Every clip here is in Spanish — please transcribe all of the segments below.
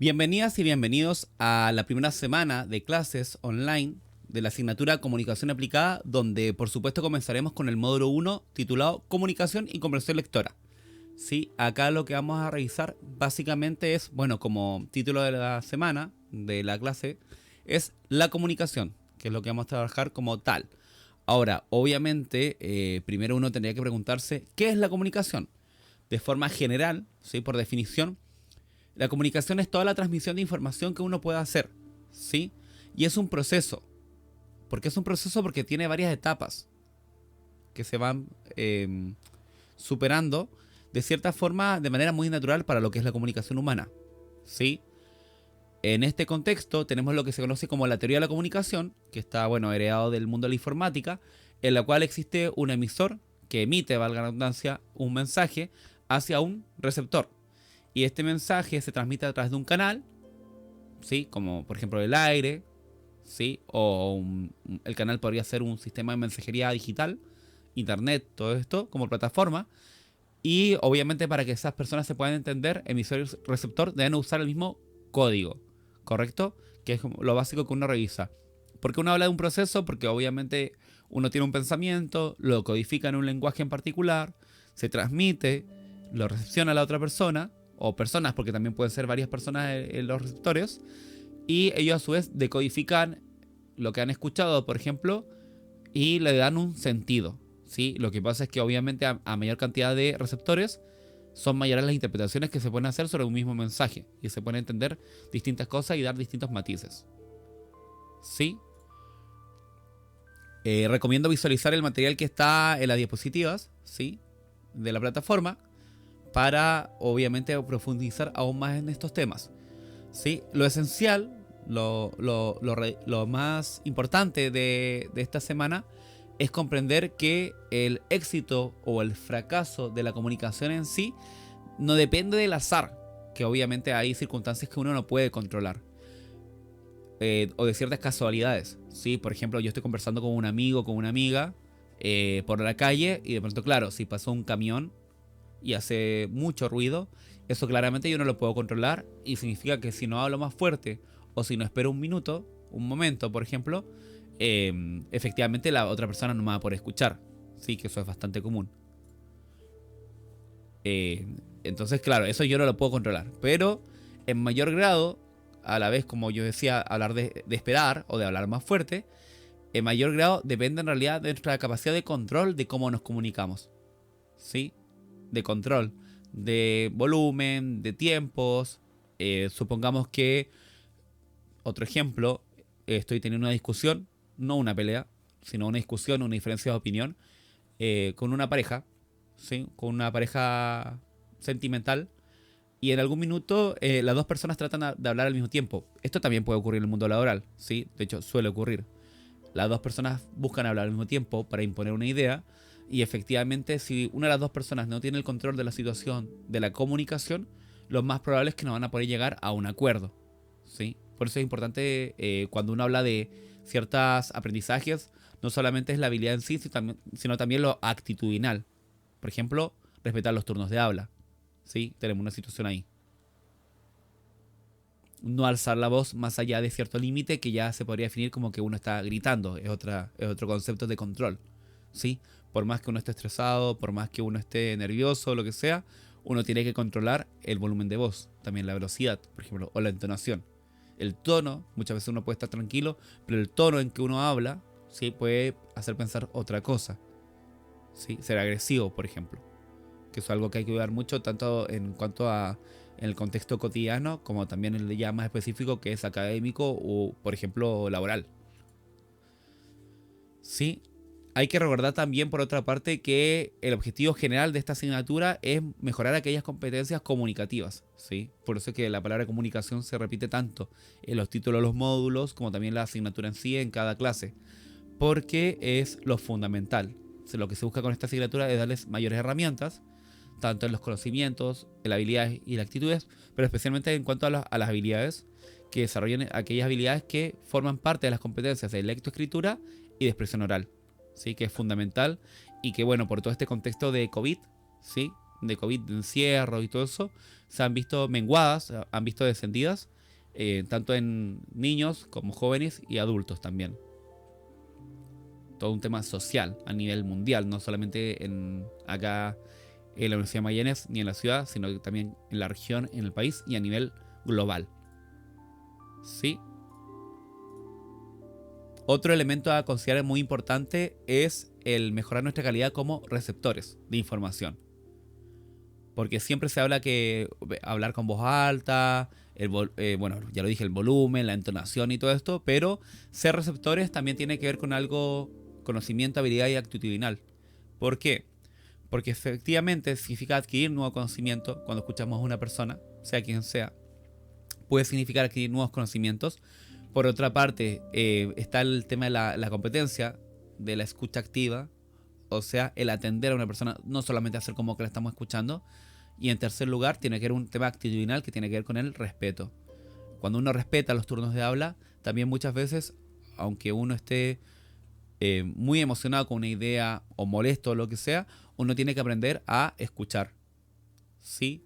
Bienvenidas y bienvenidos a la primera semana de clases online de la asignatura Comunicación Aplicada, donde por supuesto comenzaremos con el módulo 1 titulado Comunicación y Comprensión Lectora. Sí, acá lo que vamos a revisar básicamente es, bueno, como título de la semana, de la clase, es la comunicación, que es lo que vamos a trabajar como tal. Ahora, obviamente, primero uno tendría que preguntarse, ¿qué es la comunicación? De forma general, ¿sí? Por definición, la comunicación es toda la transmisión de información que uno puede hacer, ¿sí? Y es un proceso. ¿Por qué es un proceso? Porque tiene varias etapas que se van superando de cierta forma de manera muy natural para lo que es la comunicación humana, ¿sí? En este contexto tenemos lo que se conoce como la teoría de la comunicación, que está, bueno, heredado del mundo de la informática, en la cual existe un emisor que emite, valga la redundancia, un mensaje hacia un receptor. Y este mensaje se transmite a través de un canal, ¿sí? Como por ejemplo el aire, ¿sí? El canal podría ser un sistema de mensajería digital, internet, todo esto como plataforma. Y obviamente para que esas personas se puedan entender, emisor y receptor deben usar el mismo código, ¿correcto? Que es lo básico que uno revisa. ¿Por qué uno habla de un proceso? Porque obviamente uno tiene un pensamiento, lo codifica en un lenguaje en particular, se transmite, lo recepciona a la otra persona, o personas, porque también pueden ser varias personas en los receptores, y ellos a su vez decodifican lo que han escuchado, por ejemplo, y le dan un sentido, ¿sí? Lo que pasa es que obviamente a mayor cantidad de receptores son mayores las interpretaciones que se pueden hacer sobre un mismo mensaje y se pueden entender distintas cosas y dar distintos matices, ¿sí? Recomiendo visualizar el material que está en las diapositivas, ¿sí? De la plataforma para obviamente profundizar aún más en estos temas, ¿sí? Lo esencial, lo más importante de esta semana es comprender que el éxito o el fracaso de la comunicación en sí no depende del azar, que obviamente hay circunstancias que uno no puede controlar, o de ciertas casualidades, ¿sí? Por ejemplo, yo estoy conversando con un amigo, con una amiga, por la calle y de pronto, claro, si pasó un camión y hace mucho ruido, eso claramente yo no lo puedo controlar y significa que si no hablo más fuerte o si no espero un minuto, un momento, por ejemplo, efectivamente la otra persona no me va a poder escuchar. Sí, que eso es bastante común. Eh, entonces, claro, eso yo no lo puedo controlar. Pero en mayor grado, a la vez, como yo decía, hablar de esperar o de hablar más fuerte, en mayor grado depende en realidad de nuestra capacidad de control de cómo nos comunicamos. ¿Sí? De control, de volumen, de tiempos. Supongamos que, otro ejemplo, estoy teniendo una discusión, no una pelea, sino una discusión, una diferencia de opinión, con una pareja, ¿sí? Con una pareja sentimental, y en algún minuto las dos personas tratan de hablar al mismo tiempo. Esto también puede ocurrir en el mundo laboral, ¿sí? De hecho, suele ocurrir. Las dos personas buscan hablar al mismo tiempo para imponer una idea y efectivamente si una de las dos personas no tiene el control de la situación, de la comunicación, lo más probable es que no van a poder llegar a un acuerdo, ¿sí? Por eso es importante cuando uno habla de ciertos aprendizajes, no solamente es la habilidad en sí, sino también lo actitudinal. Por ejemplo, respetar los turnos de habla, ¿sí? Tenemos una situación ahí. No alzar la voz más allá de cierto límite que ya se podría definir como que uno está gritando. Es otro concepto de control, ¿sí? Por más que uno esté estresado, por más que uno esté nervioso, lo que sea, uno tiene que controlar el volumen de voz, también la velocidad, por ejemplo, o la entonación. El tono, muchas veces uno puede estar tranquilo, pero el tono en que uno habla, ¿sí? Puede hacer pensar otra cosa, ¿sí? Ser agresivo, por ejemplo, que es algo que hay que cuidar mucho, tanto en cuanto a en el contexto cotidiano, como también en el ya más específico que es académico o, por ejemplo, laboral. Sí, hay que recordar también, por otra parte, que el objetivo general de esta asignatura es mejorar aquellas competencias comunicativas, ¿sí? Por eso es que la palabra comunicación se repite tanto en los títulos de los módulos, como también la asignatura en sí en cada clase, porque es lo fundamental. Lo que se busca con esta asignatura es darles mayores herramientas tanto en los conocimientos, en las habilidades y las actitudes, pero especialmente en cuanto a las habilidades, que desarrollen aquellas habilidades que forman parte de las competencias de lectoescritura y de expresión oral, ¿sí? Que es fundamental y que, bueno, por todo este contexto de COVID, ¿sí? de COVID, de encierro y todo eso, se han visto menguadas, han visto descendidas, tanto en niños como jóvenes y adultos también. Todo un tema social a nivel mundial, no solamente acá en la Universidad de Magallanes ni en la ciudad, sino que también en la región, en el país y a nivel global. ¿Sí? Otro elemento a considerar muy importante es el mejorar nuestra calidad como receptores de información. Porque siempre se habla que hablar con voz alta, bueno, ya lo dije, el volumen, la entonación y todo esto, pero ser receptores también tiene que ver con algo, conocimiento, habilidad y actitudinal. ¿Por qué? Porque efectivamente significa adquirir nuevo conocimiento cuando escuchamos a una persona, sea quien sea. Puede significar adquirir nuevos conocimientos. Por otra parte, está el tema de la competencia, de la escucha activa, o sea, el atender a una persona, no solamente hacer como que la estamos escuchando. Y en tercer lugar, tiene que ver un tema actitudinal que tiene que ver con el respeto. Cuando uno respeta los turnos de habla, también muchas veces, aunque uno esté muy emocionado con una idea o molesto o lo que sea, uno tiene que aprender a escuchar. ¿Sí?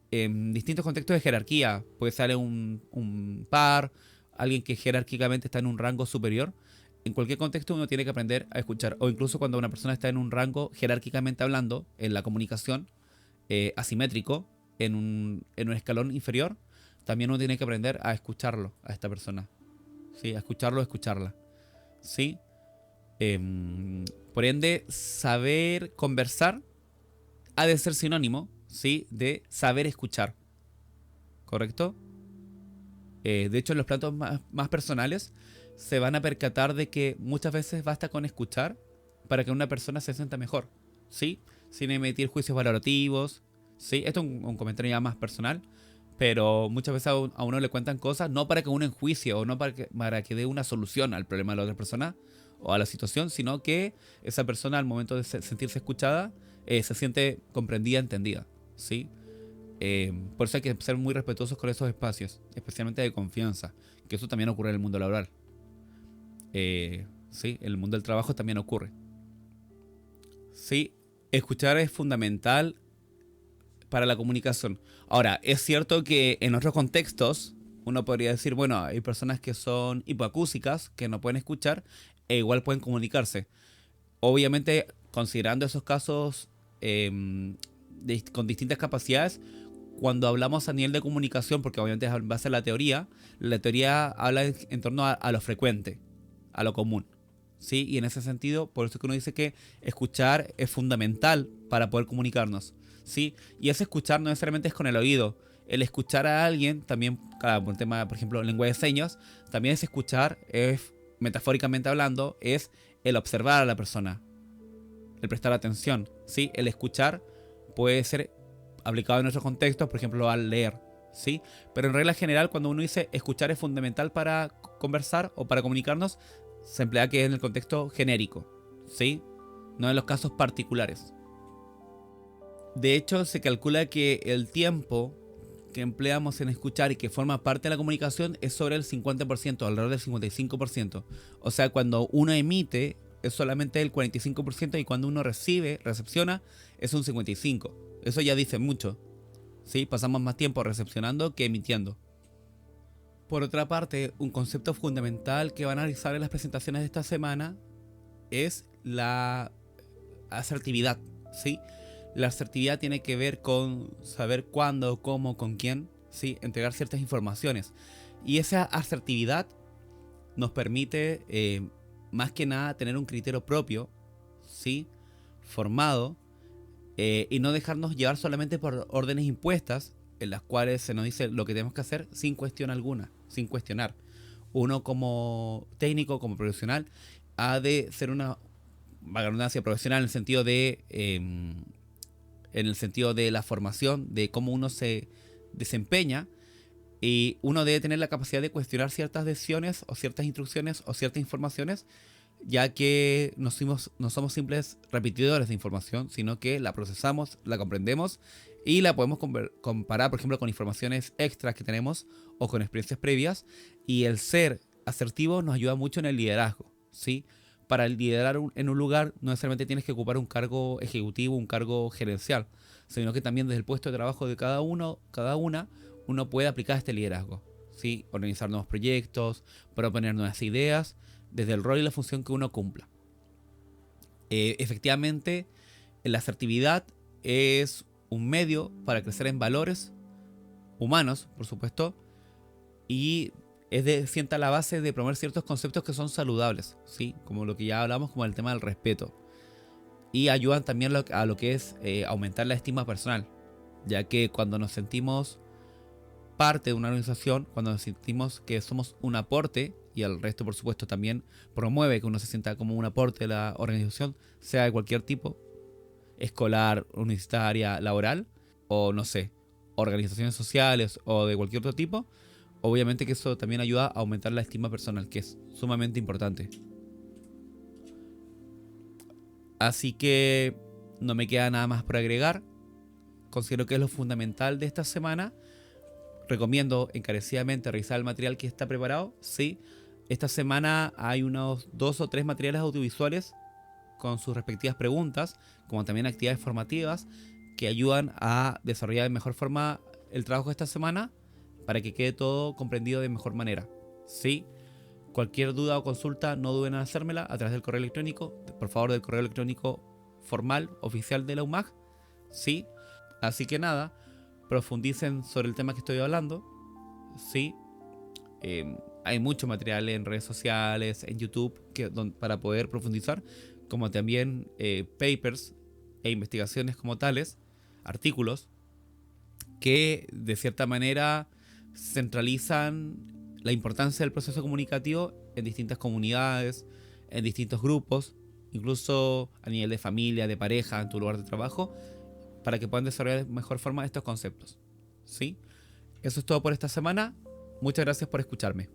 En distintos contextos de jerarquía, puede ser un par, alguien que jerárquicamente está en un rango superior. En cualquier contexto uno tiene que aprender a escuchar. O incluso cuando una persona está en un rango jerárquicamente hablando, en la comunicación, asimétrico, en un escalón inferior, también uno tiene que aprender a escucharlo, a esta persona. ¿Sí? A escucharlo, a escucharla. ¿Sí? Por ende, saber conversar ha de ser sinónimo, ¿sí?, de saber escuchar. ¿Correcto? De hecho, en los platos más personales se van a percatar de que muchas veces basta con escuchar para que una persona se sienta mejor, ¿sí? Sin emitir juicios valorativos, ¿sí? Esto es un comentario ya más personal, pero muchas veces a uno le cuentan cosas no para que uno enjuicie o no para que dé una solución al problema de la otra persona o a la situación, sino que esa persona al momento de sentirse escuchada se siente comprendida, entendida, ¿sí? Por eso hay que ser muy respetuosos con esos espacios, especialmente de confianza, que eso también ocurre en el mundo laboral. Sí, en el mundo del trabajo también ocurre. Sí, escuchar es fundamental para la comunicación. Ahora, es cierto que en otros contextos uno podría decir, bueno, hay personas que son hipoacúsicas, que no pueden escuchar, e igual pueden comunicarse. Obviamente, considerando esos casos con distintas capacidades, cuando hablamos a nivel de comunicación, porque obviamente es en base a la teoría habla en torno a lo frecuente, a lo común. ¿Sí? Y en ese sentido, por eso que uno dice que escuchar es fundamental para poder comunicarnos. ¿Sí? Y ese escuchar no necesariamente es con el oído. El escuchar a alguien, también, por el tema, por ejemplo, lengua de señas, también es escuchar, es, metafóricamente hablando, es el observar a la persona, el prestar atención. ¿Sí? El escuchar puede ser aplicado en otros contextos, por ejemplo, al leer. ¿Sí? Pero en regla general, cuando uno dice escuchar es fundamental para conversar o para comunicarnos, se emplea que en el contexto genérico, ¿sí? No en los casos particulares. De hecho, se calcula que el tiempo que empleamos en escuchar y que forma parte de la comunicación es sobre el 50%, alrededor del 55%. O sea, cuando uno emite es solamente el 45% y cuando uno recepciona, es un 55%. Eso ya dice mucho, ¿sí? Pasamos más tiempo recepcionando que emitiendo. Por otra parte, un concepto fundamental que van a analizar en las presentaciones de esta semana es la asertividad, ¿sí? La asertividad tiene que ver con saber cuándo, cómo, con quién, ¿sí? Entregar ciertas informaciones. Y esa asertividad nos permite, más que nada, tener un criterio propio, ¿sí? Formado, y no dejarnos llevar solamente por órdenes impuestas, en las cuales se nos dice lo que tenemos que hacer sin cuestión alguna, sin cuestionar. Uno como técnico, como profesional, ha de ser una redundancia profesional en el sentido de la formación, de cómo uno se desempeña, y uno debe tener la capacidad de cuestionar ciertas decisiones o ciertas instrucciones o ciertas informaciones, ya que no somos simples repetidores de información, sino que la procesamos, la comprendemos y la podemos comparar, por ejemplo, con informaciones extras que tenemos o con experiencias previas. Y el ser asertivo nos ayuda mucho en el liderazgo, ¿sí? para liderar en un lugar no necesariamente tienes que ocupar un cargo ejecutivo, un cargo gerencial, sino que también desde el puesto de trabajo de uno puede aplicar este liderazgo, ¿sí? Organizar nuevos proyectos, proponer nuevas ideas, desde el rol y la función que uno cumpla. Efectivamente, la asertividad es un medio para crecer en valores humanos, por supuesto, y sienta la base de promover ciertos conceptos que son saludables, ¿sí? Como lo que ya hablamos, como el tema del respeto. Y ayudan también a lo que es aumentar la estima personal, ya que cuando nos sentimos parte de una organización, cuando nos sentimos que somos un aporte, y el resto por supuesto también promueve que uno se sienta como un aporte de la organización, sea de cualquier tipo, escolar, universitaria, laboral, o no sé, organizaciones sociales o de cualquier otro tipo, obviamente que eso también ayuda a aumentar la estima personal, que es sumamente importante. Así que no me queda nada más por agregar. Considero que es lo fundamental de esta semana. Recomiendo encarecidamente revisar el material que está preparado. Sí, esta semana hay unos 2 o 3 materiales audiovisuales con sus respectivas preguntas, como también actividades formativas que ayudan a desarrollar de mejor forma el trabajo de esta semana para que quede todo comprendido de mejor manera. Sí, cualquier duda o consulta no duden en hacérmela a través del correo electrónico, por favor, del correo electrónico formal, oficial de la UMAG. Sí, así que nada, profundicen sobre el tema que estoy hablando. Sí, hay mucho material en redes sociales, en YouTube, para poder profundizar, como también papers e investigaciones como tales, artículos, que de cierta manera centralizan la importancia del proceso comunicativo en distintas comunidades, en distintos grupos, incluso a nivel de familia, de pareja, en tu lugar de trabajo, para que puedan desarrollar de mejor forma estos conceptos. ¿Sí? Eso es todo por esta semana. Muchas gracias por escucharme.